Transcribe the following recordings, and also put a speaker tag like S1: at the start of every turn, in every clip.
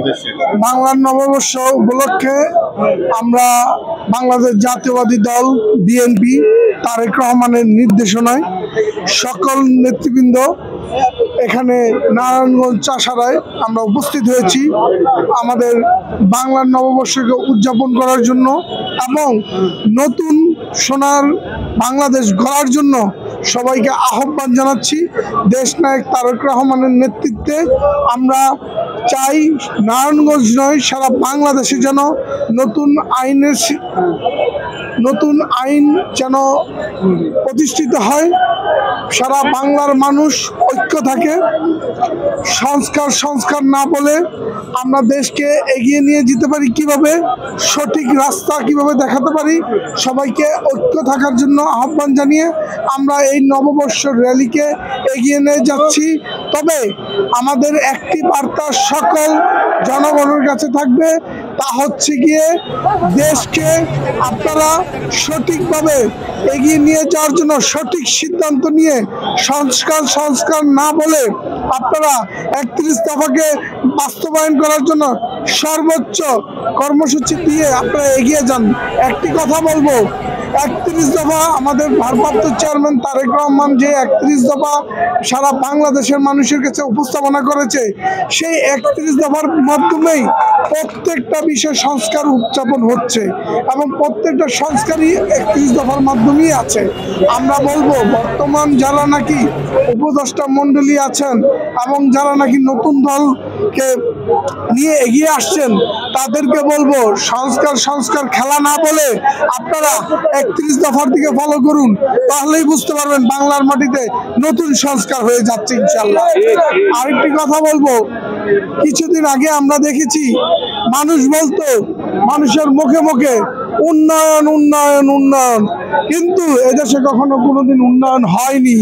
S1: উদ্দেশ্যে?
S2: বাংলার নববর্ষ উপলক্ষে আমরা বাংলাদেশ জাতীয়বাদী দল বিএনপি তারেক রহমানের নির্দেশনায় সকল নেতৃবৃন্দ এখানে নারায়ণগঞ্জ চাষারায় আমরা উপস্থিত হয়েছি আমাদের বাংলার নববর্ষকে উদযাপন করার জন্য এবং নতুন সোনার বাংলাদেশ গড়ার জন্য সবাইকে আহ্বান জানাচ্ছি। দেশনায়ক তারেক রহমানের নেতৃত্বে আমরা চাই নারায়ণগঞ্জ নয় সারা বাংলাদেশে যেন নতুন আইন যেন প্রতিষ্ঠিত হয়, সারা বাংলার মানুষ ঐক্য থাকে। সংস্কার না বলে আমরা দেশকে এগিয়ে নিয়ে যেতে পারি কিভাবে, সঠিক রাস্তা কিভাবে দেখাতে পারি, সবাইকে ঐক্য থাকার জন্য আহ্বান জানিয়ে আমরা এই নববর্ষ র্যালিকে এগিয়ে নিয়ে যাচ্ছি। তবে আমাদের একটি বার্তা সকল জনগণের কাছে থাকবে, তা হচ্ছে গিয়ে দেশকে আপনারা সঠিকভাবে এগিয়ে নিয়ে যাওয়ার জন্য সঠিক সিদ্ধান্ত নিয়ে সংস্কার না বলে আপনারা 31 দফাকে বাস্তবায়ন করার জন্য সর্বোচ্চ কর্মসূচি দিয়ে আপনারা এগিয়ে যান। একটি কথা বলবো, 31 দফা আমাদের ভারপ্রাপ্ত চেয়ারম্যান তারেক রহমান যে 31 দফা সারা বাংলাদেশের মানুষের কাছে উপস্থাপনা করেছে, সেই 31 দফার মাধ্যমেই প্রত্যেকটা বিষয় সংস্কার উদযাপন হচ্ছে এবং প্রত্যেকটা সংস্কারই 31 দফার মাধ্যমেই আছে। আমরা বলবো বর্তমান যারা নাকি উপদেষ্টা মণ্ডলী আছেন এবং যারা নাকি নতুন দলকে নিয়ে এগিয়ে আসছেন তাদেরকে বলবো সংস্কার খেলা না বলে আপনারা 31 দফার দিকে ফলো করুন, তাহলেই বুঝতে পারবেন বাংলার মাটিতে নতুন সংস্কার হয়ে যাচ্ছে ইনশাআল্লাহ। আরেকটি কথা বলবো, কিছুদিন আগে আমরা দেখেছি মানুষ বলতো মানুষের মুখে মুখে উন্নয়ন উন্নয়ন উন্নয়ন, কিন্তু এদেশে কখনো কোনোদিন উন্নয়ন হয়নি।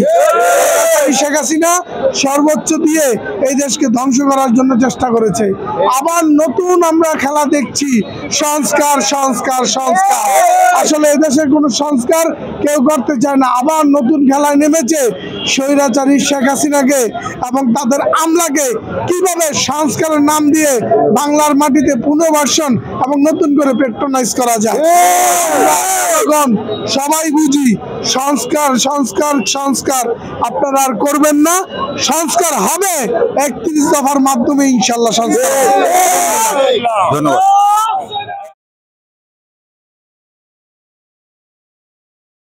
S2: শেখ হাসিনা সর্বোচ্চ দিয়ে এই দেশকে ধ্বংস করার জন্য চেষ্টা করেছে। আবার নতুন আমরা খেলা দেখছি সংস্কার। আসলে এদেশের কোনো সংস্কার কেউ করতে চায় না, আবার নতুন খেলায় নেমেছে স্বৈরাচারী শেখ হাসিনাকে এবং তাদের আমলাকে কিভাবে সংস্কারের নাম দিয়ে বাংলার মাটিতে পুনর্বাসন এবং নতুন করে পেট্রোনাইজ করা যায়। সবাই বুঝি সংস্কার আপনারা আর করবেন না, সংস্কার হবে 31 দফার মাধ্যমে ইনশাআল্লাহ। সংস্কার।
S1: ধন্যবাদ।